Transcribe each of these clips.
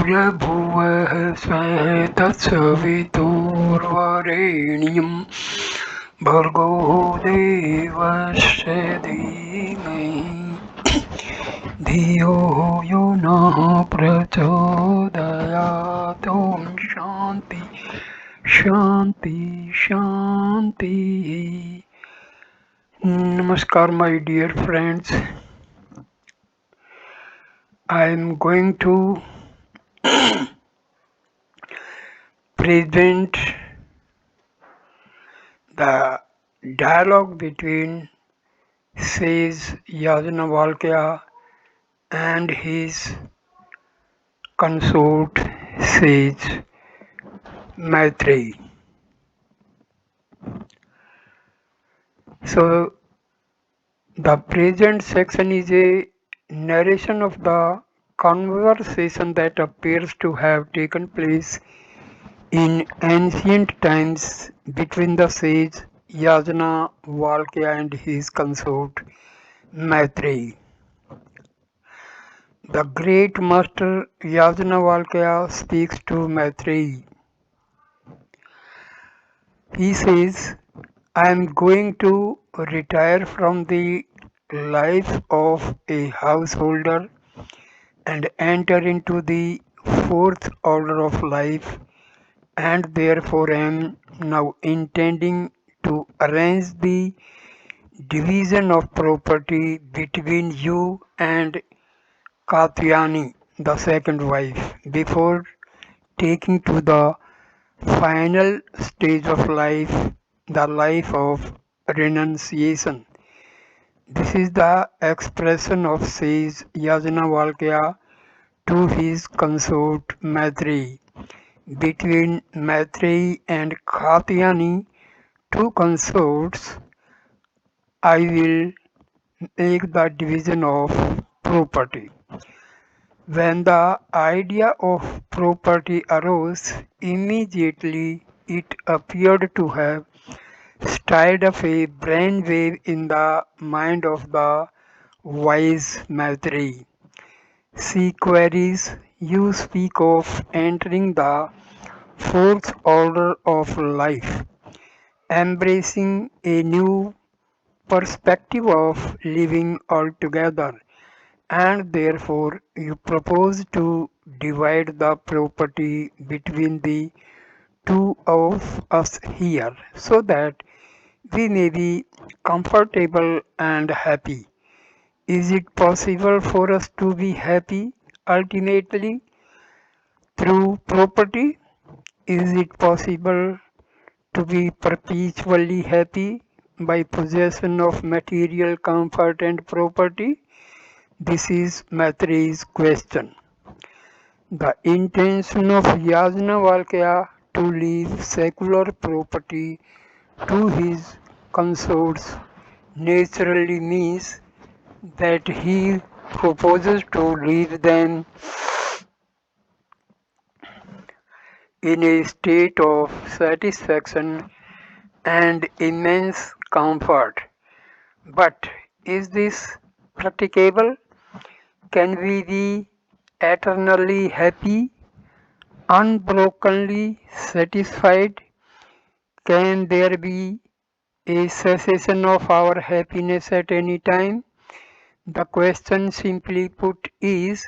भूर्भुवः स्वः तत्सवितुर्वरेण्यं भर्गो देवस्य धीमहि धियो यो नः प्रचोदयात् ॐ शान्ति शान्ति शान्ति. Namaskar my dear friends. I am going to present the dialogue between sage Yajnavalkya and his consort sage Maitreyi. So the present section is a narration of the conversation that appears to have taken place in ancient times between the sage Yajnavalkya and his consort Maitreyi. The great master Yajnavalkya speaks to Maitreyi. He says, I am going to retire from the life of a householder and enter into the fourth order of life, and therefore am now intending to arrange the division of property between you and Katyayani, the second wife, before taking to the final stage of life, the life of renunciation. This is the expression of sage Yajnavalkya to his consort Maitreyi. Between Maitreyi and Katyayani, two consorts, I will make the division of property. When the idea of property arose, immediately it appeared to have stirred up a brainwave in the mind of the wise Maitreyi. She queries, you speak of entering the fourth order of life, embracing a new perspective of living altogether, and therefore you propose to divide the property between the two of us here so that we may be comfortable and happy. Is it possible for us to be happy ultimately through property? Is it possible to be perpetually happy by possession of material comfort and property? This is Maitreyi's question. The intention of Yajnavalkya to leave secular property to his consorts naturally means that he proposes to leave them in a state of satisfaction and immense comfort. But is this practicable? Can we be eternally happy, unbrokenly satisfied? Can there be a cessation of our happiness at any time? The question simply put is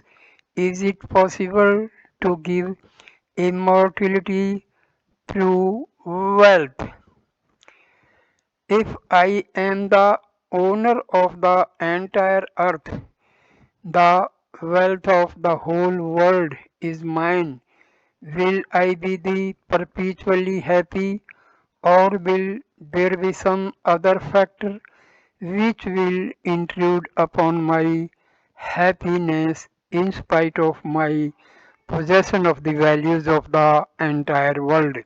it possible to give immortality through wealth? If I am the owner of the entire earth, the wealth of the whole world is mine. Will I be the perpetually happy, or will there be some other factor which will intrude upon my happiness in spite of my possession of the values of the entire world?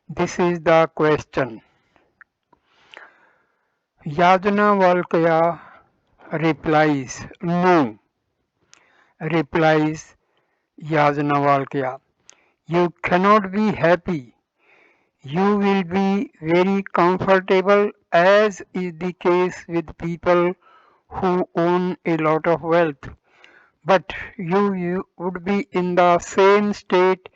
This is the question. Yajnavalkya replies, no, replies Yajnavalkya. You cannot be happy. You will be very comfortable, as is the case with people who own a lot of wealth. but you would be in the same state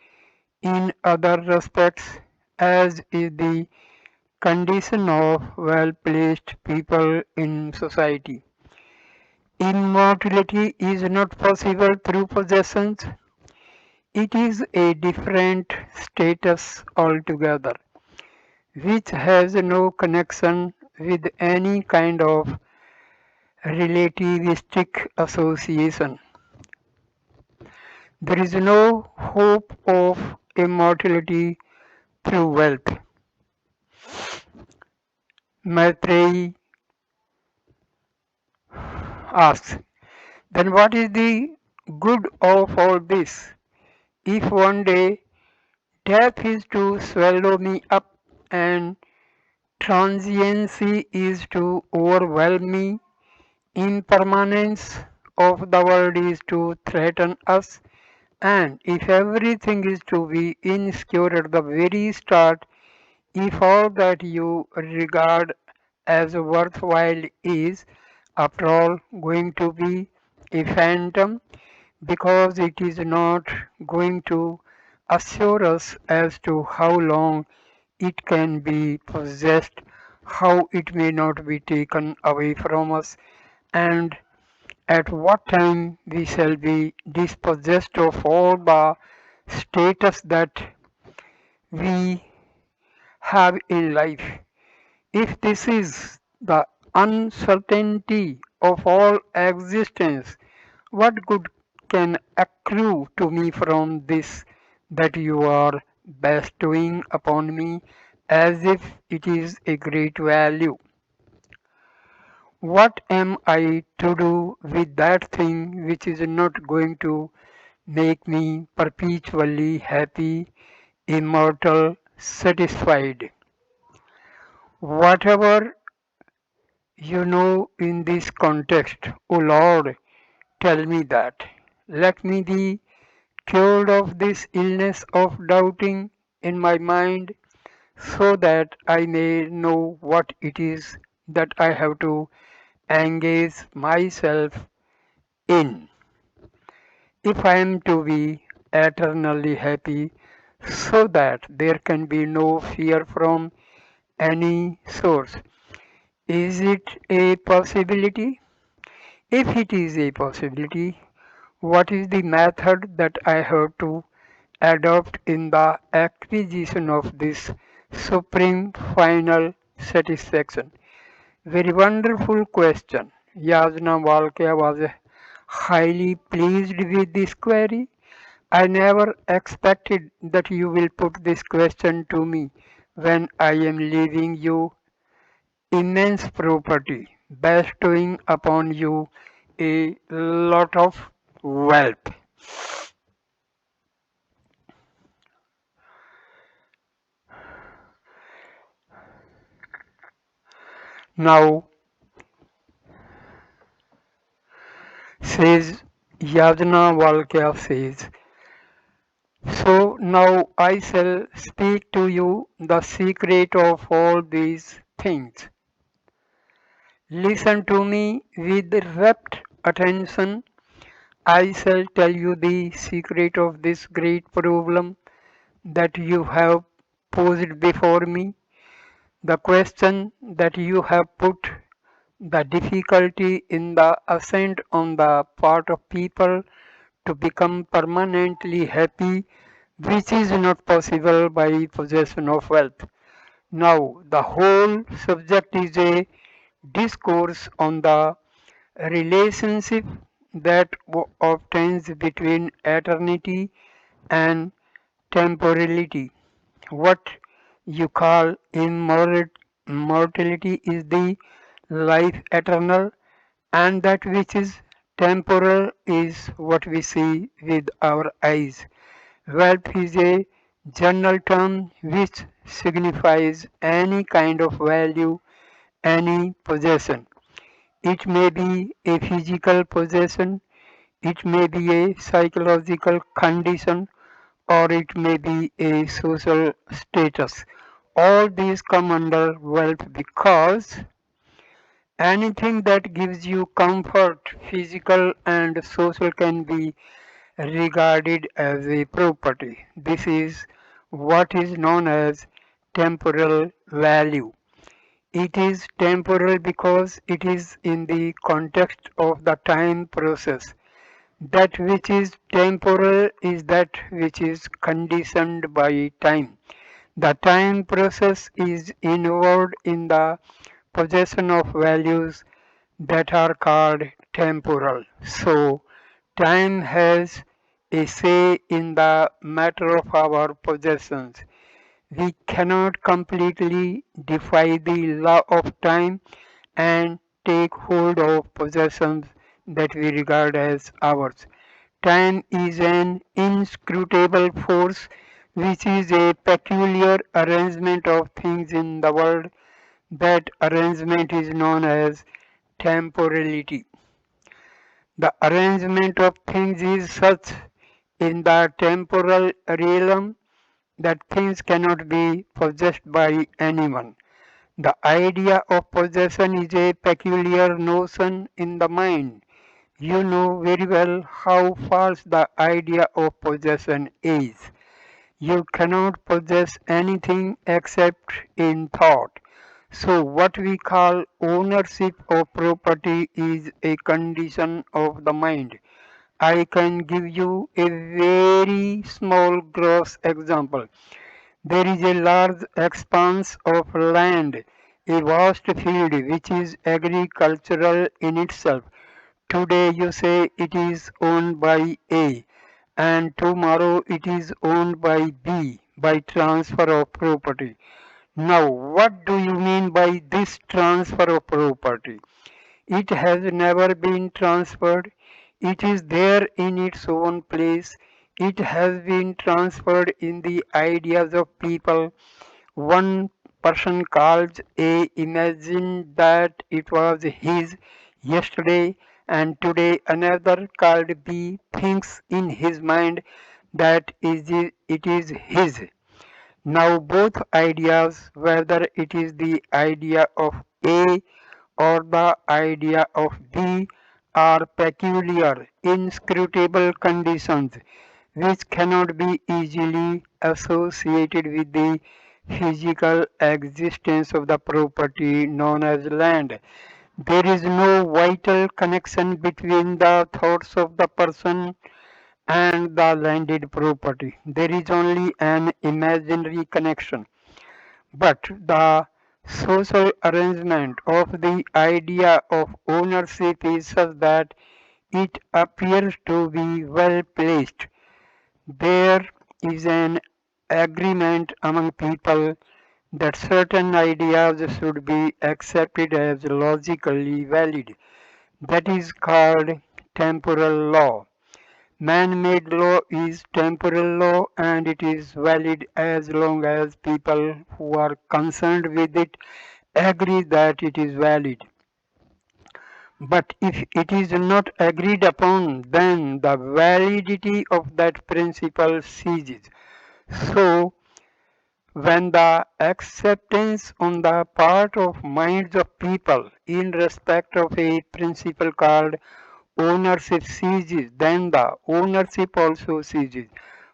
in other respects, as is the condition of well-placed people in society. Immortality is not possible through possessions. It is a different status altogether, which has no connection with any kind of relativistic association. There is no hope of immortality through wealth. Maitreyi asks, then what is the good of all this? If one day death is to swallow me up and transiency is to overwhelm me, impermanence of the world is to threaten us, and if everything is to be insecure at the very start, if all that you regard as worthwhile is, after all, going to be a phantom, because it is not going to assure us as to how long it can be possessed, how it may not be taken away from us, and at what time we shall be dispossessed of all the status that we have in life. If this is the uncertainty of all existence, what good can accrue to me from this that you are bestowing upon me as if it is a great value? What am I to do with that thing which is not going to make me perpetually happy, immortal, satisfied? Whatever you know in this context, O Lord, tell me that. Let me be cured of this illness of doubting in my mind, so that I may know what it is that I have to engage myself in. If I am to be eternally happy, so that there can be no fear from any source. Is it a possibility? If it is a possibility, what is the method that I have to adopt in the acquisition of this supreme final satisfaction? Very wonderful question. Yajnavalkya was highly pleased with this query. I never expected that you will put this question to me when I am leaving you immense property, bestowing upon you a lot of wealth. Now, says Yajnavalkya says, so now I shall speak to you the secret of all these things. Listen to me with rapt attention. I shall tell you the secret of this great problem that you have posed before me, the question that you have put, the difficulty in the ascent on the part of people to become permanently happy, which is not possible by possession of wealth. Now, the whole subject is a discourse on the relationship that obtains between eternity and temporality. What you call immortality is the life eternal, and that which is temporal is what we see with our eyes. Wealth is a general term which signifies any kind of value, any possession. It may be a physical possession, it may be a psychological condition, or it may be a social status. All these come under wealth because Anything that gives you comfort, physical and social, can be regarded as a property. This is what is known as temporal value. It is temporal because it is in the context of the time process. That which is temporal is that which is conditioned by time. The time process is involved in the possession of values that are called temporal. So, time has a say in the matter of our possessions. We cannot completely defy the law of time and take hold of possessions that we regard as ours. Time is an inscrutable force which is a peculiar arrangement of things in the world. That arrangement is known as temporality. The arrangement of things is such in the temporal realm that things cannot be possessed by anyone. The idea of possession is a peculiar notion in the mind. You know very well how false the idea of possession is. You cannot possess anything except in thought. So, what we call ownership of property is a condition of the mind. I can give you a very small gross example. There is a large expanse of land, a vast field which is agricultural in itself. Today you say it is owned by A, and tomorrow it is owned by B by transfer of property. Now, what do you mean by this transfer of property? It has never been transferred. It is there in its own place. It has been transferred in the ideas of people. One person called A imagined that it was his yesterday, and today another called B thinks in his mind that it is his. Now both ideas, whether it is the idea of A or the idea of B, are peculiar, inscrutable conditions which cannot be easily associated with the physical existence of the property known as land. There is no vital connection between the thoughts of the person and the landed property. There is only an imaginary connection. But the social arrangement of the idea of ownership is such that it appears to be well placed. There is an agreement among people that certain ideas should be accepted as logically valid. That is called temporal law. Man-made law is temporal law and it is valid as long as people who are concerned with it agree that it is valid. But if it is not agreed upon, then the validity of that principle ceases. So, when the acceptance on the part of minds of people in respect of a principle called ownership ceases, then the ownership also ceases.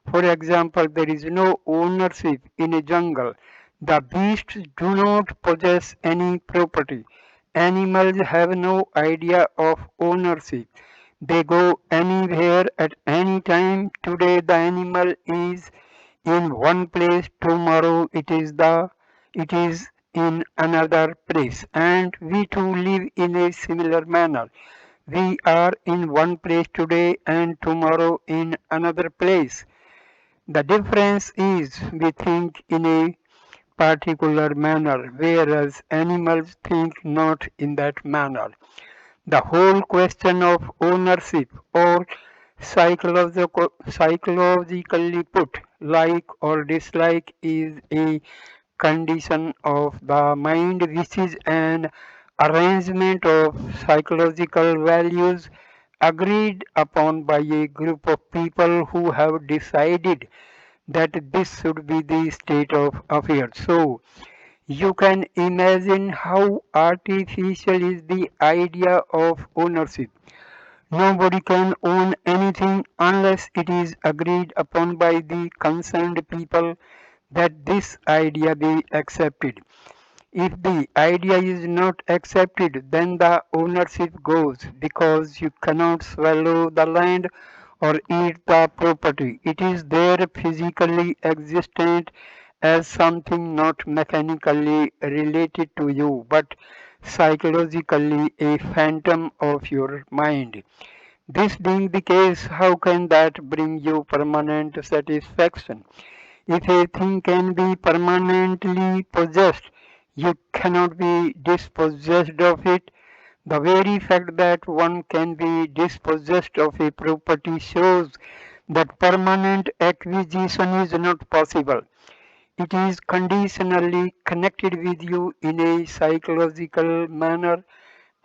For example, there is no ownership in a jungle. The beasts do not possess any property. Animals have no idea of ownership. They go anywhere at any time. Today the animal is in one place, tomorrow it is in another place. And we too live in a similar manner. We are in one place today and tomorrow in another place. The difference is we think in a particular manner, whereas animals think not in that manner. The whole question of ownership, or psychologically put, like or dislike, is a condition of the mind which is an arrangement of psychological values agreed upon by a group of people who have decided that this should be the state of affairs. So, You can imagine how artificial is the idea of ownership. Nobody can own anything unless it is agreed upon by the concerned people that this idea be accepted. If the idea is not accepted, then the ownership goes because you cannot swallow the land or eat the property. It is there physically existent as something not mechanically related to you, but psychologically a phantom of your mind. This being the case, how can that bring you permanent satisfaction? If a thing can be permanently possessed, you cannot be dispossessed of it. The very fact that one can be dispossessed of a property shows that permanent acquisition is not possible. It is conditionally connected with you in a psychological manner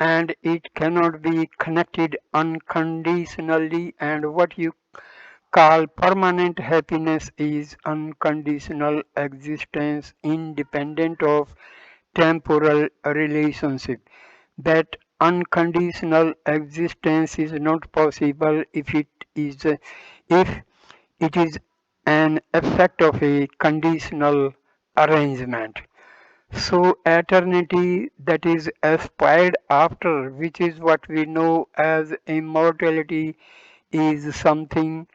and it cannot be connected unconditionally, and what you call permanent happiness is unconditional existence independent of temporal relationship. That unconditional existence is not possible if it is an effect of a conditional arrangement. So eternity that is aspired after, which is what we know as immortality, is something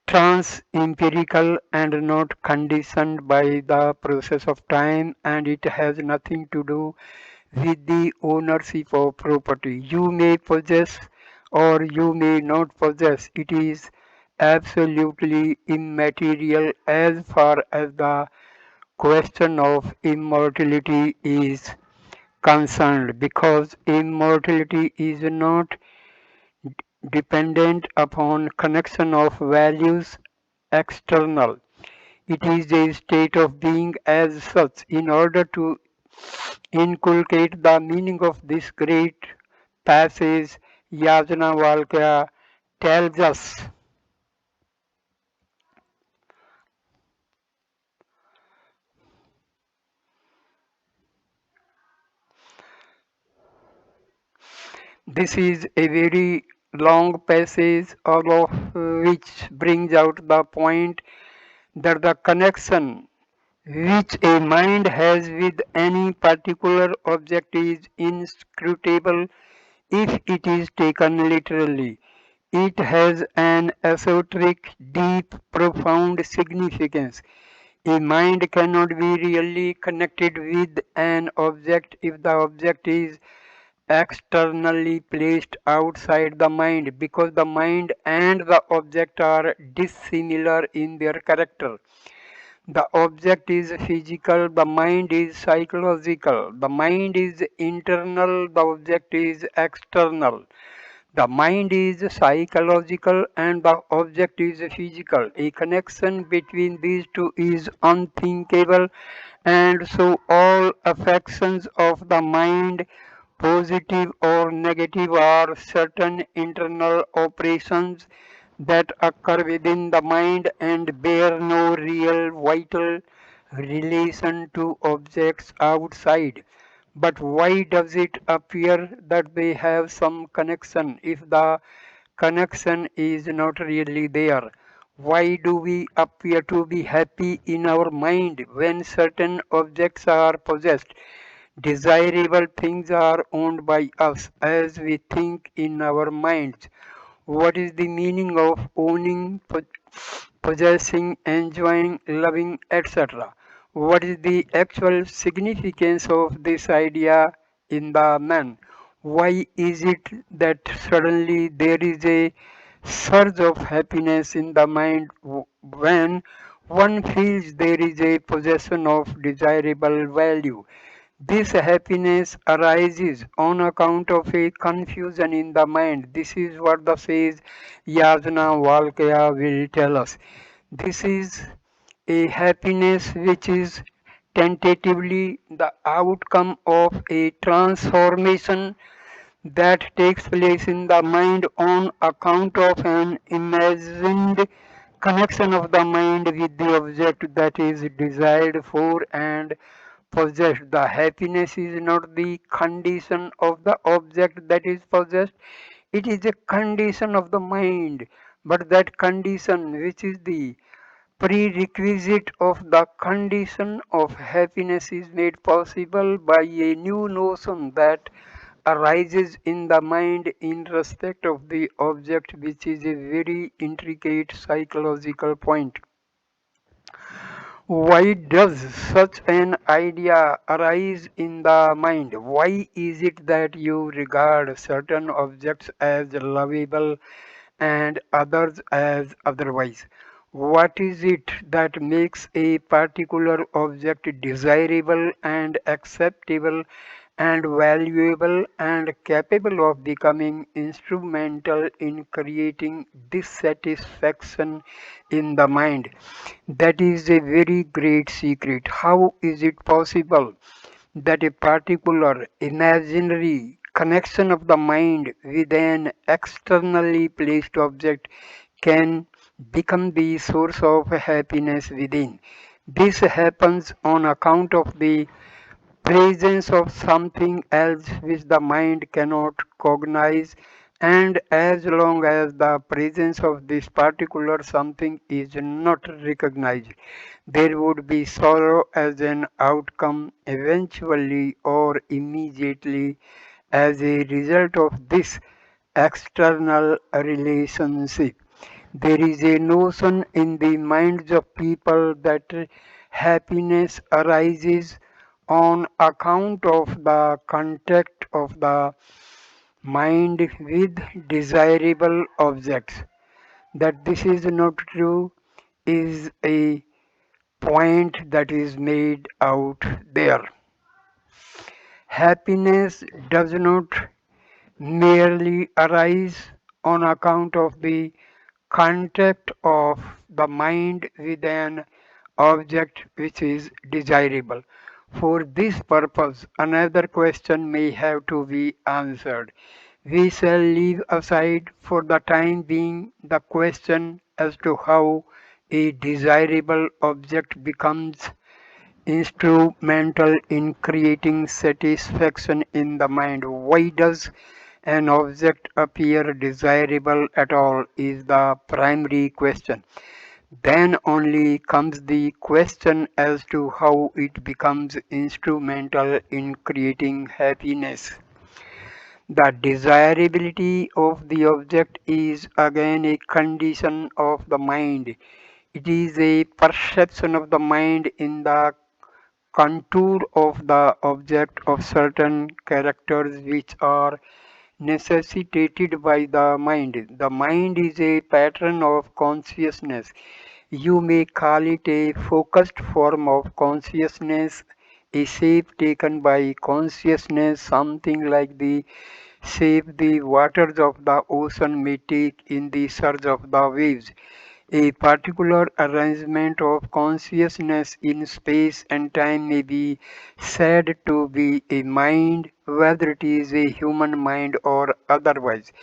trans-empirical and not conditioned by the process of time, and it has nothing to do with the ownership of property. You may possess or you may not possess. It is absolutely immaterial as far as the question of immortality is concerned, because immortality is not dependent upon connection of values external. It is a state of being as such. In order to inculcate the meaning of this great passage, Yajnavalkya tells us this is a very long passage, all of which brings out the point that the connection which a mind has with any particular object is inscrutable if it is taken literally. It has an esoteric, deep, profound significance. A mind cannot be really connected with an object if the object is externally placed outside the mind, because the mind and the object are dissimilar in their character. The object is physical, the mind is psychological. The mind is internal, the object is external. The mind is psychological and the object is physical. A connection between these two is unthinkable, and so all affections of the mind, positive or negative, are certain internal operations that occur within the mind and bear no real vital relation to objects outside. But why does it appear that they have some connection if the connection is not really there? Why do we appear to be happy in our mind when certain objects are possessed? Desirable things are owned by us as we think in our minds. What is the meaning of owning, possessing, enjoying, loving, etc.? What is the actual significance of this idea in the man? Why is it that suddenly there is a surge of happiness in the mind when one feels there is a possession of desirable value? This happiness arises on account of a confusion in the mind. This is what the sage Yajnavalkaya will tell us. This is a happiness which is tentatively the outcome of a transformation that takes place in the mind on account of an imagined connection of the mind with the object that is desired for and possessed. The happiness is not the condition of the object that is possessed, it is a condition of the mind. But that condition, which is the prerequisite of the condition of happiness, is made possible by a new notion that arises in the mind in respect of the object, which is a very intricate psychological point. Why does such an idea arise in the mind? Why is it that you regard certain objects as lovable and others as otherwise? What is it that makes a particular object desirable and acceptable and valuable and capable of becoming instrumental in creating dissatisfaction in the mind? That is a very great secret. How is it possible that a particular imaginary connection of the mind with an externally placed object can become the source of happiness within? This happens on account of the presence of something else which the mind cannot cognize, and as long as the presence of this particular something is not recognized, there would be sorrow as an outcome eventually or immediately as a result of this external relationship. There is a notion in the minds of people that happiness arises on account of the contact of the mind with desirable objects. That this is not true is a point that is made out there. Happiness does not merely arise on account of the contact of the mind with an object which is desirable. For this purpose, another question may have to be answered. We shall leave aside for the time being the question as to how a desirable object becomes instrumental in creating satisfaction in the mind. Why does an object appear desirable at all is the primary question. Then only comes the question as to how it becomes instrumental in creating happiness. The desirability of the object is again a condition of the mind. It is a perception of the mind in the contour of the object of certain characters which are necessitated by the mind. The mind is a pattern of consciousness. You may call it a focused form of consciousness, a shape taken by consciousness, something like the shape the waters of the ocean may take in the surge of the waves. A particular arrangement of consciousness in space and time may be said to be a mind, whether it is a human mind or otherwise.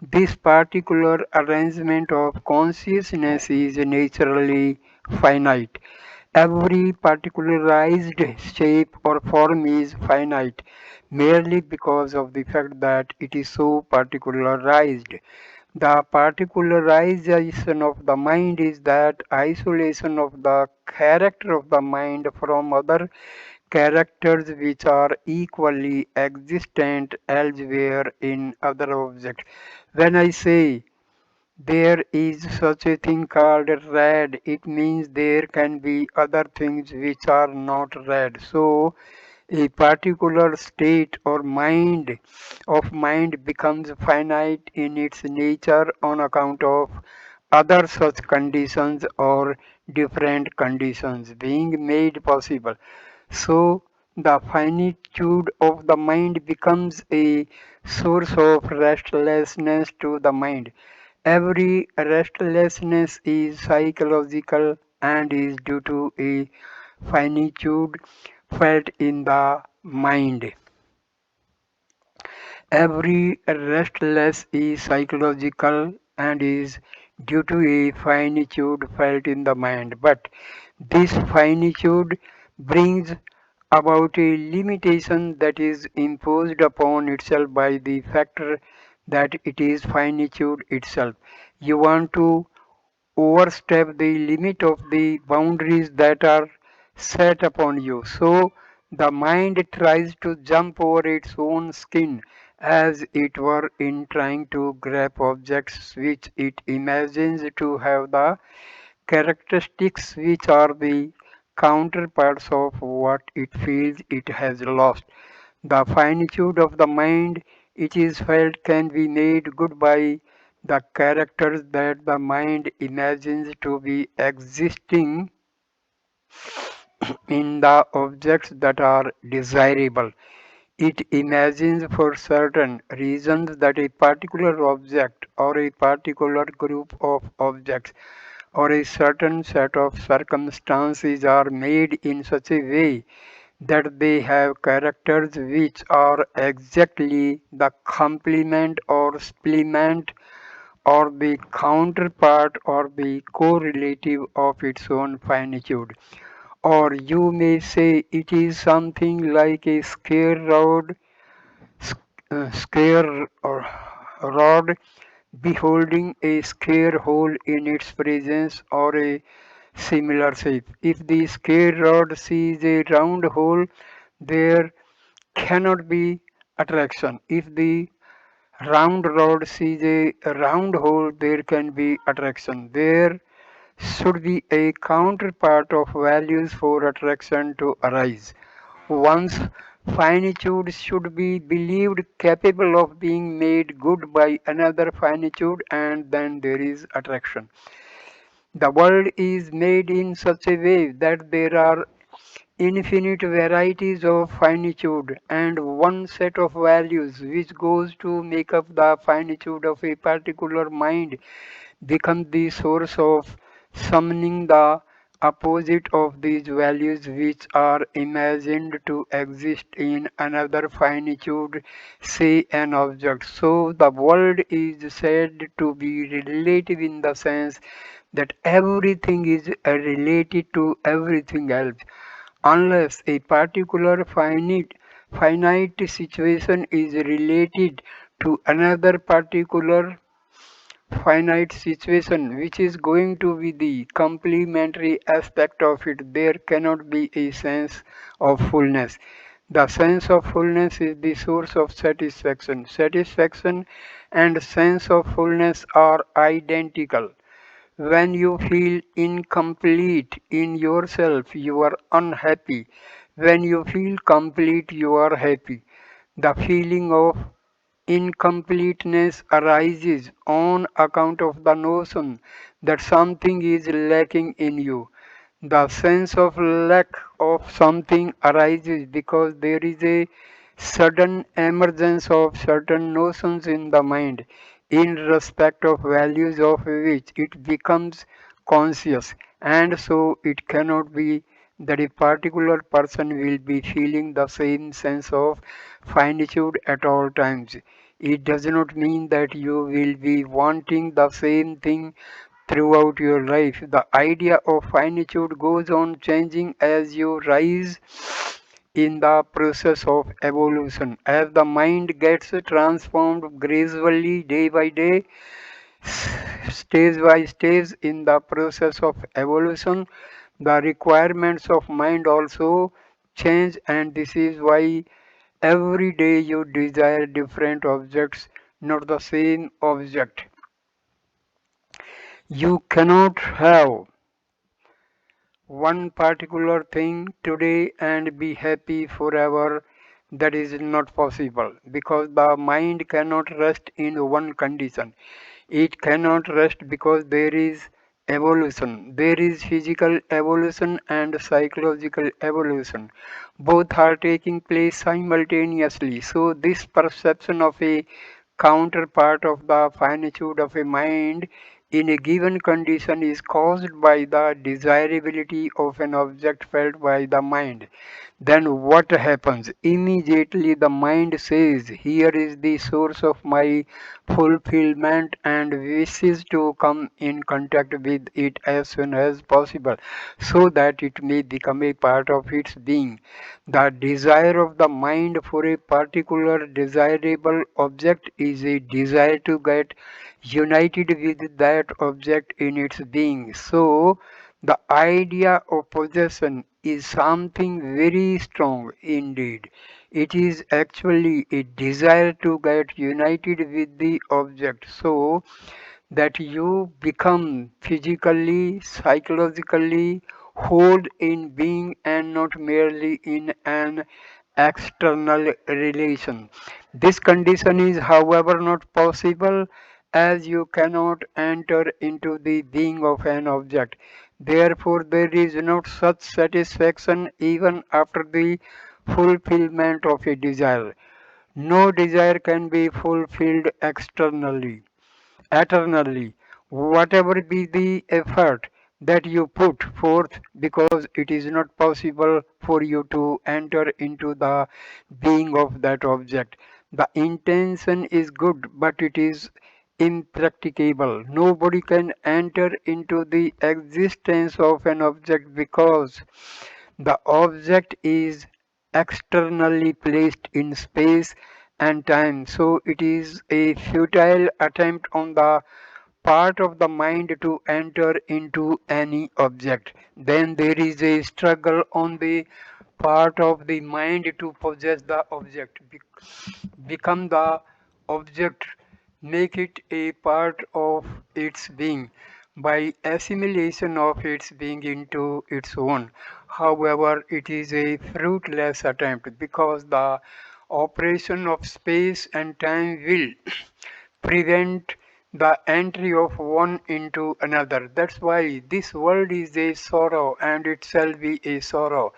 This particular arrangement of consciousness is naturally finite. Every particularized shape or form is finite merely because of the fact that it is so particularized. The particularization of the mind is that isolation of the character of the mind from other characters which are equally existent elsewhere in other objects. When I say there is such a thing called red, it means there can be other things which are not red. So a particular state or mind becomes finite in its nature on account of other such conditions or different conditions being made possible. So the finitude of the mind becomes a source of restlessness to the mind. Every restlessness is psychological and is due to a finitude felt in the mind. Every restlessness is psychological and is due to a finitude felt in the mind. But this finitude brings about a limitation that is imposed upon itself by the factor that it is finitude itself. You want to overstep the limit of the boundaries that are set upon you. So the mind tries to jump over its own skin as it were in trying to grab objects which it imagines to have the characteristics which are the counterparts of what it feels it has lost. The finitude of the mind, it is felt, can be made good by the characters that the mind imagines to be existing in the objects that are desirable. It imagines for certain reasons that a particular object or a particular group of objects or a certain set of circumstances are made in such a way that they have characters which are exactly the complement or supplement or the counterpart or the correlative of its own finitude. Or you may say it is something like a scare or rod beholding a scare hole in its presence or a similar shape. If the scare rod sees a round hole, there cannot be attraction. If the round rod sees a round hole, there can be attraction. There should be a counterpart of values for attraction to arise. One's finitude should be believed capable of being made good by another finitude, and then there is attraction. The world is made in such a way that there are infinite varieties of finitude and one set of values which goes to make up the finitude of a particular mind becomes the source of summoning the opposite of these values which are imagined to exist in another finitude, say an object. So the world is said to be relative in the sense that everything is related to everything else unless a particular finite situation is related to another particular finite situation which is going to be the complementary aspect of it, there cannot be a sense of fullness. The sense of fullness is the source of satisfaction. Satisfaction and sense of fullness are identical. When you feel incomplete in yourself, you are unhappy. When you feel complete, you are happy. The feeling of incompleteness arises on account of the notion that something is lacking in you. The sense of lack of something arises because there is a sudden emergence of certain notions in the mind in respect of values of which it becomes conscious, and so it cannot be that a particular person will be feeling the same sense of finitude at all times. It does not mean that you will be wanting the same thing throughout your life. The idea of finitude goes on changing as you rise in the process of evolution. As the mind gets transformed gradually, day by day, stage by stage in the process of evolution, the requirements of mind also change, and this is why every day you desire different objects, not the same object. You cannot have one particular thing today and be happy forever. That is not possible because the mind cannot rest in one condition. It cannot rest because there is evolution. There is physical evolution and psychological evolution. Both are taking place simultaneously. So, this perception of a counterpart of the finitude of a mind in a given condition is caused by the desirability of an object felt by the mind, then what happens? Immediately the mind says, here is the source of my fulfillment and wishes to come in contact with it as soon as possible so that it may become a part of its being. The desire of the mind for a particular desirable object is a desire to get united with that object in its being. So, the idea of possession is something very strong indeed. It is actually a desire to get united with the object so that you become physically, psychologically whole in being and not merely in an external relation. This condition is, however, not possible as you cannot enter into the being of an object. Therefore, there is not such satisfaction even after the fulfillment of a desire. No desire can be fulfilled externally eternally, whatever be the effort that you put forth, because it is not possible for you to enter into the being of that object. The intention is good, but it is impracticable. Nobody can enter into the existence of an object because the object is externally placed in space and time. So it is a futile attempt on the part of the mind to enter into any object. Then there is a struggle on the part of the mind to possess the object, become the object, make it a part of its being by assimilation of its being into its own. However, it is a fruitless attempt because the operation of space and time will prevent the entry of one into another. That's why this world is a sorrow and it shall be a sorrow.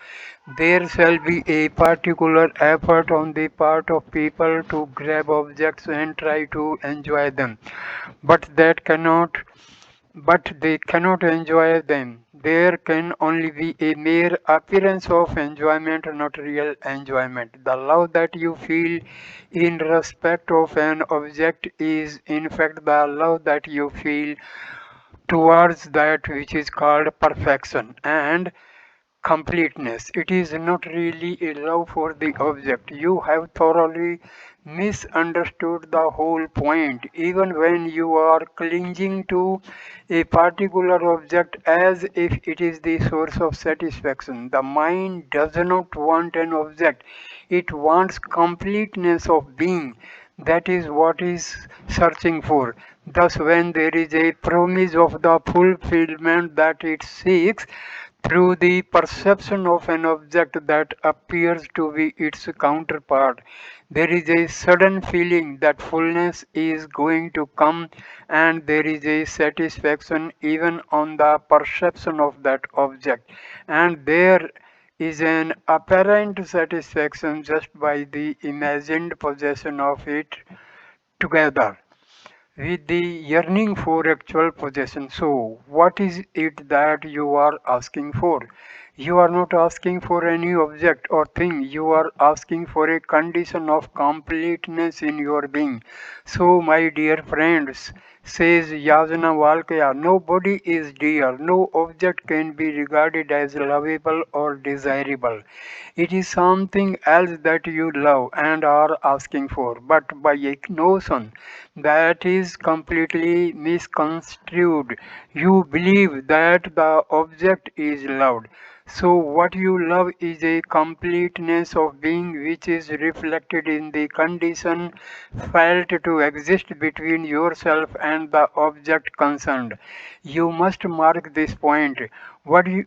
There shall be a particular effort on the part of people to grab objects and try to enjoy them. But that cannot but they cannot enjoy them. There can only be a mere appearance of enjoyment, not real enjoyment. The love that you feel in respect of an object is in fact the love that you feel towards that which is called perfection and completeness. It is not really a love for the object. You have thoroughly misunderstood the whole point. Even when you are clinging to a particular object as if it is the source of satisfaction, the mind does not want an object, it wants completeness of being. That is what is searching for. Thus, when there is a promise of the fulfillment that it seeks, through the perception of an object that appears to be its counterpart, there is a sudden feeling that fullness is going to come, and there is a satisfaction even on the perception of that object. And there is an apparent satisfaction just by the imagined possession of it together with the yearning for actual possession. So, what is it that you are asking for? You are not asking for any object or thing, you are asking for a condition of completeness in your being. So, my dear friends, says Yajnavalkaya, nobody is dear, no object can be regarded as lovable or desirable. It is something else that you love and are asking for, but by a notion that is completely misconstrued. You believe that the object is loved. So, what you love is a completeness of being which is reflected in the condition felt to exist between yourself and the object concerned. You must mark this point. What you,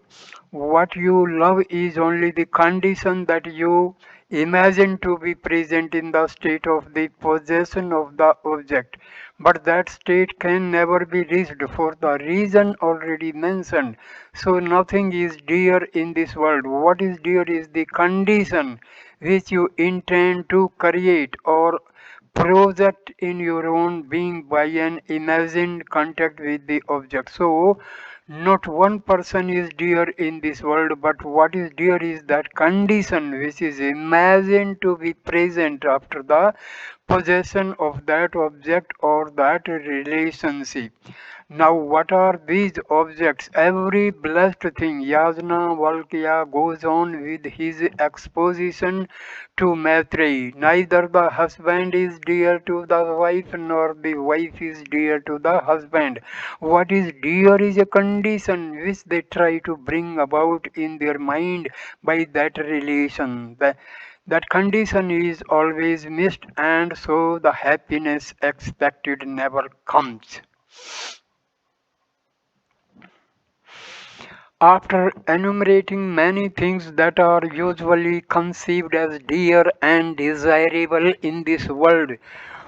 what you love is only the condition that you imagine to be present in the state of the possession of the object. But that state can never be reached for the reason already mentioned. So nothing is dear in this world. What is dear is the condition which you intend to create or project in your own being by an imagined contact with the object. So, not one person is dear in this world, but what is dear is that condition which is imagined to be present after the possession of that object or that relationship. Now, what are these objects? Every blessed thing. Yajnavalkya goes on with his exposition to Maitreyi. Neither the husband is dear to the wife nor the wife is dear to the husband. What is dear is a condition which they try to bring about in their mind by that relation. That condition is always missed, and so the happiness expected never comes. After enumerating many things that are usually conceived as dear and desirable in this world,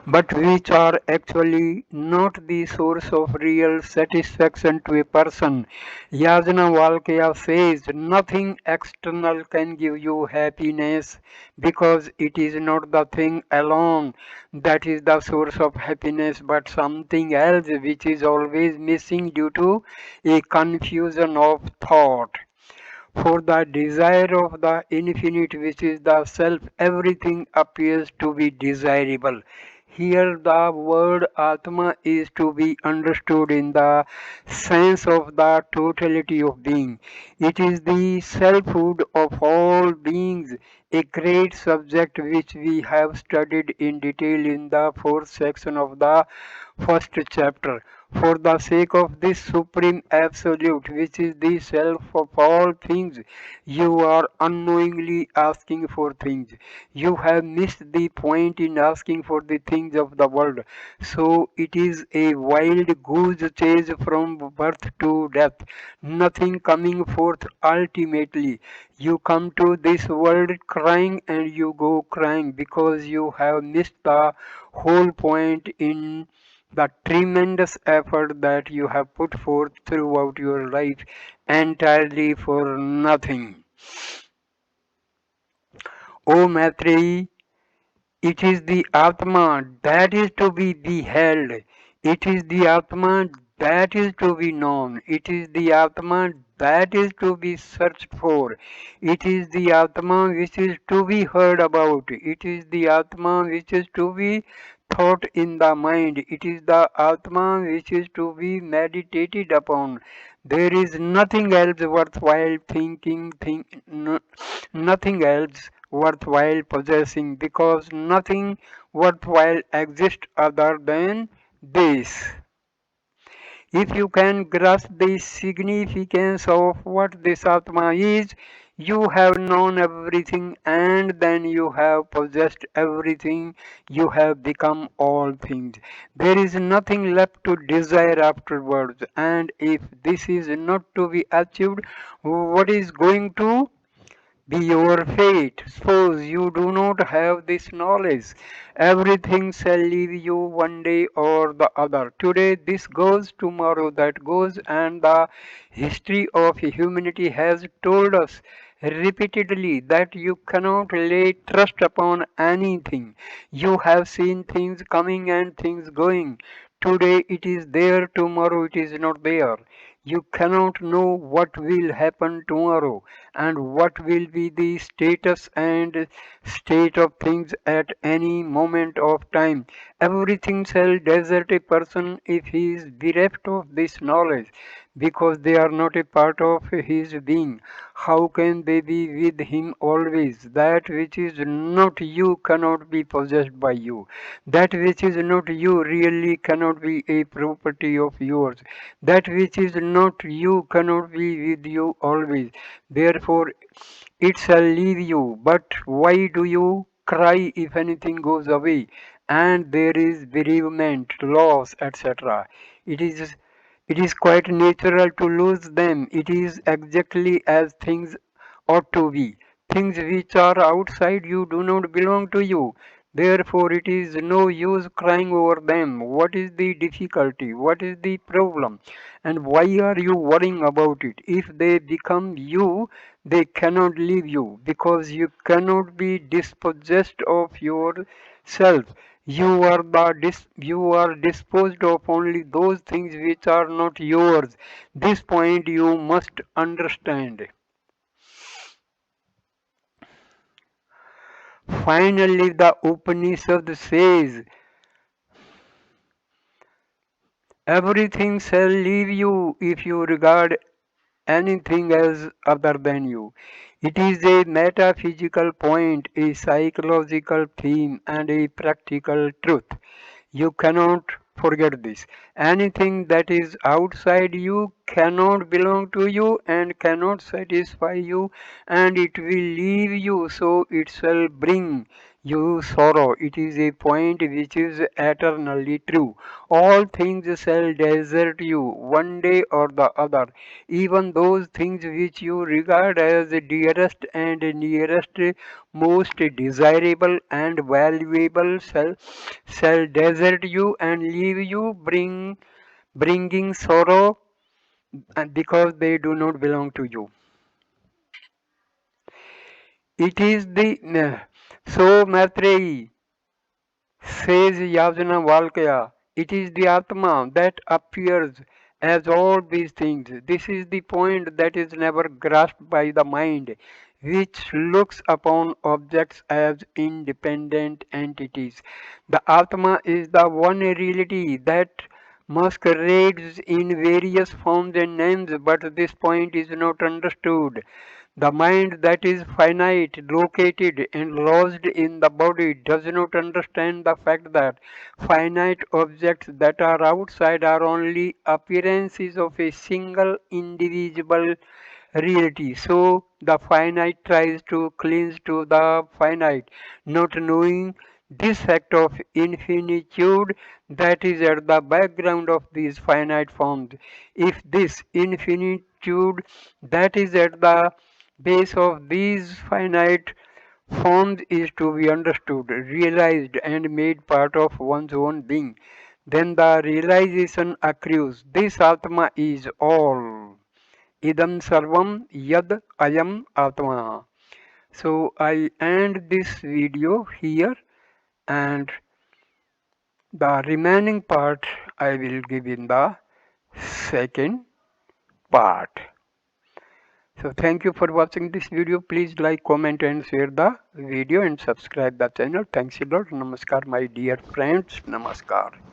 but which are actually not the source of real satisfaction to a person, Yajnavalkya says nothing external can give you happiness because it is not the thing alone that is the source of happiness, but something else which is always missing due to a confusion of thought. For the desire of the infinite, which is the self, everything appears to be desirable. Here, the word Atma is to be understood in the sense of the totality of being. It is the selfhood of all beings, a great subject which we have studied in detail in the fourth section of the first chapter. For the sake of this supreme absolute, which is the self of all things, you are unknowingly asking for things. You have missed the point in asking for the things of the world. So it is a wild goose chase from birth to death, nothing coming forth ultimately. You come to this world crying and you go crying because you have missed the whole point in the tremendous effort that you have put forth throughout your life entirely for nothing. O Maitreyi, it is the Atma that is to be beheld. It is the Atma that is to be known. It is the Atma that is to be searched for. It is the Atma which is to be heard about. It is the Atma which is to be thought in the mind. It is the Atma which is to be meditated upon. There is nothing else worthwhile thinking, nothing else worthwhile possessing because nothing worthwhile exists other than this. If you can grasp the significance of what this Atma is, you have known everything and then you have possessed everything, you have become all things. There is nothing left to desire afterwards, and if this is not to be achieved, what is going to be your fate? Suppose you do not have this knowledge. Everything shall leave you one day or the other. Today this goes, tomorrow that goes, and the history of humanity has told us repeatedly that you cannot lay trust upon anything. You have seen things coming and things going. Today it is there, tomorrow it is not there. You cannot know what will happen tomorrow and what will be the status and state of things at any moment of time. Everything shall desert a person if he is bereft of this knowledge because they are not a part of his being. How can they be with him always? That which is not you cannot be possessed by you. That which is not you really cannot be a property of yours. That which is not you cannot be with you always. Therefore, it shall leave you. But why do you cry if anything goes away? And there is bereavement, loss, etc. It is it is quite natural to lose them. It is exactly as things ought to be. Things which are outside you do not belong to you. Therefore, it is no use crying over them. What is the difficulty? What is the problem? And why are you worrying about it? If they become you, they cannot leave you because you cannot be dispossessed of yourself. You are disposed of only those things which are not yours. This point you must understand. Finally, the Upanishad says, everything shall leave you if you regard anything as other than you. It is a metaphysical point, a psychological theme, and a practical truth. You cannot forget this. Anything that is outside you cannot belong to you and cannot satisfy you, and it will leave you, so it shall bring you sorrow. It is a point which is eternally true. All things shall desert you one day or the other. Even those things which you regard as dearest and nearest, most desirable and valuable shall desert you and leave you, bringing sorrow, because they do not belong to you. It is the so Maitreyi says Yajnavalkaya, it is the Atma that appears as all these things. This is the point that is never grasped by the mind, which looks upon objects as independent entities. The Atma is the one reality that masquerades in various forms and names, but this point is not understood. The mind that is finite, located and lodged in the body does not understand the fact that finite objects that are outside are only appearances of a single indivisible reality. So the finite tries to cling to the finite, not knowing this fact of infinitude that is at the background of these finite forms. If this infinitude that is at the base of these finite forms is to be understood, realized, and made part of one's own being, then the realization accrues. This Atma is all. Idam sarvam yad ayam atma. So I end this video here, and the remaining part I will give in the second part. So thank you for watching this video. Please like, comment and share the video and subscribe the channel. Thanks a lot. Namaskar my dear friends. Namaskar.